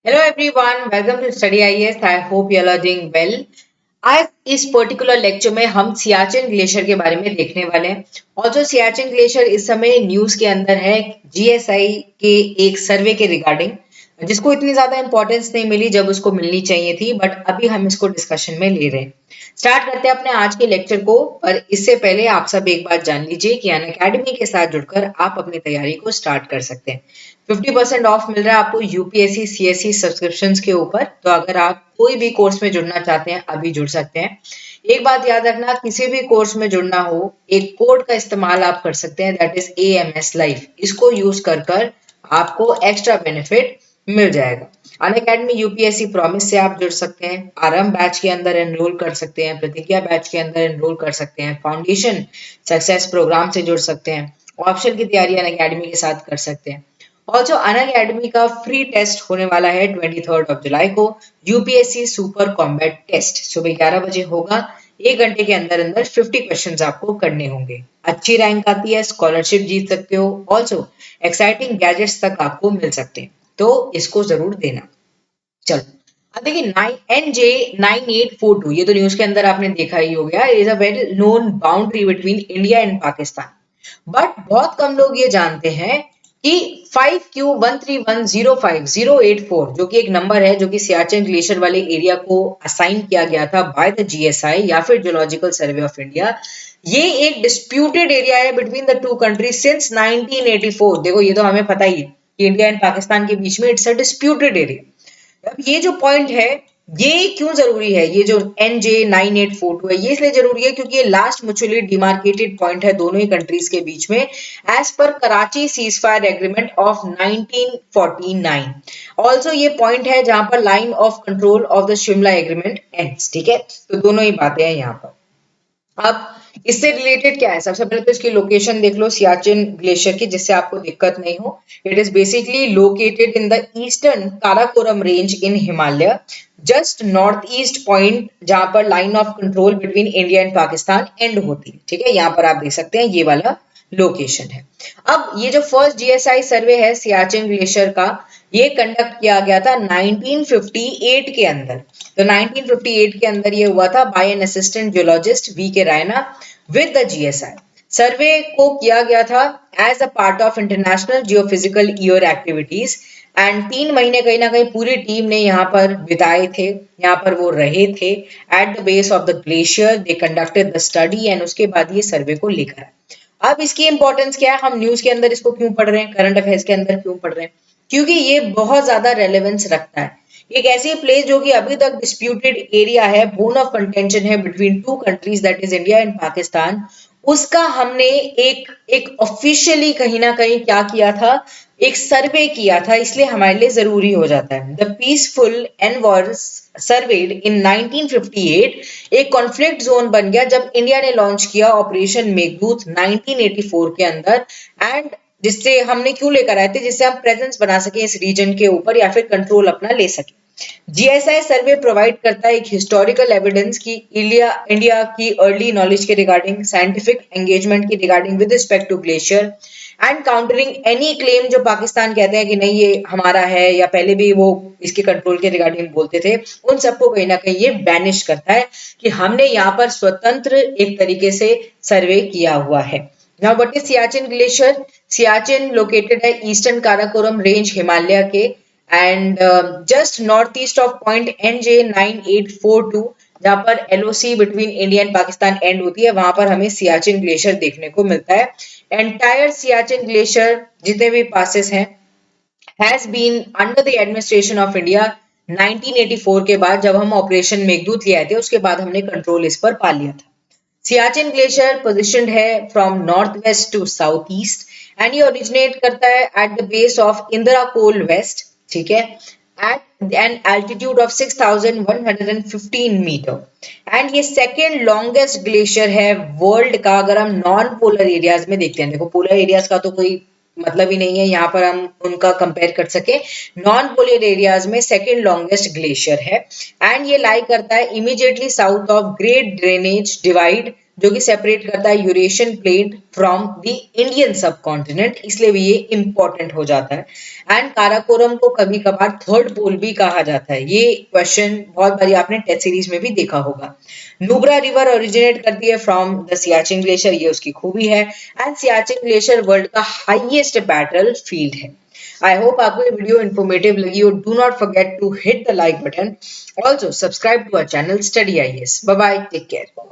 Hello everyone, welcome to Study IAS. I hope you all are doing well. आज इस particular lecture में हम Siachen glacier के बारे में देखने वाले हैं। ऑल्सो सियाचिन ग्लेशियर इस समय न्यूज के अंदर है जीएसआई के एक सर्वे के रिगार्डिंग, जिसको इतनी ज्यादा इंपॉर्टेंस नहीं मिली जब उसको मिलनी चाहिए थी, बट अभी हम इसको डिस्कशन में ले रहे हैं। स्टार्ट करते हैं अपने आज के लेक्चर को, पर इससे पहले आप सब एक बात जान लीजिए कि अनअकैडमी के साथ जुड़कर आप अपनी तैयारी को स्टार्ट कर सकते हैं। 50% ऑफ मिल रहा है आपको यूपीएससी सीएससी सब्सक्रिप्शन के ऊपर। तो अगर आप कोई भी कोर्स में जुड़ना चाहते हैं अभी जुड़ सकते हैं। एक बात याद रखना, किसी भी कोर्स में जुड़ना हो, एक कोड का इस्तेमाल आप कर सकते हैं, दैट इज AMS लाइव। इसको यूज कर आपको एक्स्ट्रा बेनिफिट मिल जाएगा। अनअकैडमी यूपीएससी प्रॉमिस से आप जुड़ सकते हैं, आरंभ बैच के अंदर एनरोल कर सकते हैं, प्रतिज्ञा बैच के अंदर एनरोल कर सकते हैं, फाउंडेशन सक्सेस प्रोग्राम से जुड़ सकते हैं, ऑप्शन की तैयारी अनअकैडमी के साथ कर सकते हैं। ऑल्सो अनअकैडमी का फ्री टेस्ट होने वाला है 23 जुलाई को, यूपीएससी सुपर कॉम्बैट टेस्ट सुबह 11 बजे होगा। 1 घंटे के अंदर अंदर 50 क्वेश्चंस आपको करने होंगे। अच्छी रैंक आती है, स्कॉलरशिप जीत सकते हो, ऑल्सो एक्साइटिंग गैजेट्स तक आपको मिल सकते हैं, तो इसको जरूर देना। चलो अब देखिए, NJ9842, ये तो न्यूज के अंदर आपने देखा ही हो गया, is a very known boundary between India and Pakistan. But बहुत कम लोग ये जानते हैं कि 5Q13105084, जो कि एक नंबर है जो कि सियाचिन ग्लेशियर वाले एरिया को असाइन किया गया था बाय द जीएसआई या फिर जियोलॉजिकल सर्वे ऑफ इंडिया। ये एक डिस्प्यूटेड एरिया है between the two countries since 1984। देखो, ये तो हमें पता ही है कि इंडिया एंड पाकिस्तान के बीच में इट्स अ डिस्प्यूटेड एरिया। अब ये जो पॉइंट है, ये क्यों जरूरी है, ये जो NJ9842 है, ये इसलिए जरूरी है क्योंकि ये लास्ट म्यूचुअली डिमार्केटेड पॉइंट है दोनों ही कंट्रीज के बीच में, as per Karachi ceasefire agreement of 1949। Also ये पॉइंट है जहां पर line of control of the Shimla agreement ends. ठीक है, तो दोनों ही बातें हैं यहाँ पर। अब इससे रिलेटेड क्या है, सबसे पहले तो इसकी लोकेशन देख लो सियाचिन ग्लेशियर की, जिससे आपको दिक्कत नहीं हो। It is basically located in the eastern Karakoram range in Himalaya, just north east point जहां पर line of control between India and Pakistan and होती है। ठीक है, यहाँ पर आप देख सकते हैं ये वाला लोकेशन है। अब ये जो फर्स्ट जीएसआई सर्वे है सियाचिन ग्लेशियर का, ये कंडक्ट किया गया था 1958 के अंदर। तो 1958 के अंदर ये हुआ था by an assistant geologist VK Raina with the GSI. Survey को किया गया था as a part of international geophysical year activities, and 3 महीने कहीं ना कहीं पूरी टीम ने यहाँ पर बिताए थे, यहाँ पर वो रहे थे eight the base of the glacier. They conducted the study and उसके बाद ये सर्वे को लेकर आए। अब इसकी इंपॉर्टेंस क्या है, हम न्यूज के अंदर इसको क्यों पढ़ रहे हैं, करंट अफेयर्स के अंदर क्यों पढ़ रहे हैं, क्योंकि ये बहुत ज्यादा रेलेवेंस रखता है। एक ऐसी प्लेस जो कि अभी तक डिस्प्यूटेड एरिया है, बोन ऑफ कंटेंशन है between two countries that is India and Pakistan, उसका हमने एक एक ऑफिशियली कहीं ना कहीं क्या किया था, एक सर्वे किया था, इसलिए हमारे लिए जरूरी हो जाता है। द पीसफुल एनवर्स सर्वेड इन 1958 एक कॉन्फ्लिक्ट जोन बन गया जब इंडिया ने लॉन्च किया ऑपरेशन मेघदूत 1984 के अंदर, एंड जिससे हमने क्यों लेकर आए थे, जिससे हम प्रेजेंस बना सके इस रीजन के ऊपर या फिर कंट्रोल अपना ले सके। जीएसआई सर्वे प्रोवाइड करता है एक हिस्टोरिकल एविडेंस की इंडिया की अर्ली नॉलेज के रिगार्डिंग, साइंटिफिक एंगेजमेंट की regarding with respect to glacier, and countering any claim जो पाकिस्तान कहते हैं कि नहीं ये हमारा है, या पहले भी वो इसके कंट्रोल के रिगार्डिंग बोलते थे, उन सबको कहीं ना कहीं ये बैनिश करता है कि हमने यहाँ पर स्वतंत्र एक तरीके से सर्वे किया हुआ है। Now what is Siachen glacier? Siachen located है ईस्टर्न काराकोरम रेंज हिमालय के, and just north east of point NJ9842, जहां पर LOC between India and Pakistan and होती है, वहां पर हमें सियाचिन ग्लेशियर देखने को मिलता है। एंटायर सियाचिन ग्लेशियर जितने भी पासेस हैं has been under the administration of India 1984 के बाद, जब हम ऑपरेशन मेघदूत ले आए थे उसके बाद हमने कंट्रोल इस पर पा लिया था। सियाचिन ग्लेशियर पोजिशन्ड है from north west to south east, and ये ओरिजिनेट करता है at the base of Indira Col west. ठीक है, at an altitude of 6115 metre, and ये सेकेंड लॉन्गेस्ट ग्लेशियर है वर्ल्ड का। अगर हम नॉन पोलर एरियाज में देखते हैं, देखो पोलर एरियाज का तो कोई मतलब ही नहीं है यहाँ पर हम उनका कंपेयर कर सके, नॉन पोलर एरियाज में सेकेंड लॉन्गेस्ट ग्लेशियर है, एंड ये लाई करता है immediately south of great drainage divide जो कि सेपरेट करता है Eurasian plate from the Indian सब कॉन्टिनेंट, इसलिए भी ये इंपॉर्टेंट हो जाता है। एंड काराकोरम को कभी कभार थर्ड पोल भी कहा जाता है। ये क्वेश्चन बहुत बारी आपने टेस्ट सीरीज में भी देखा होगा। नुब्रा रिवर ओरिजिनेट करती है फ्रॉम द सियाचिन ग्लेशियर, ये उसकी खूबी है। एंड सियाचिन ग्लेशियर वर्ल्ड का हाईएस्ट बैटल फील्ड है। आई होप आपको ये वीडियो इन्फॉर्मेटिव लगी हो। Do not forget to hit the like button, also subscribe to our channel study IAS. Bye bye, take care.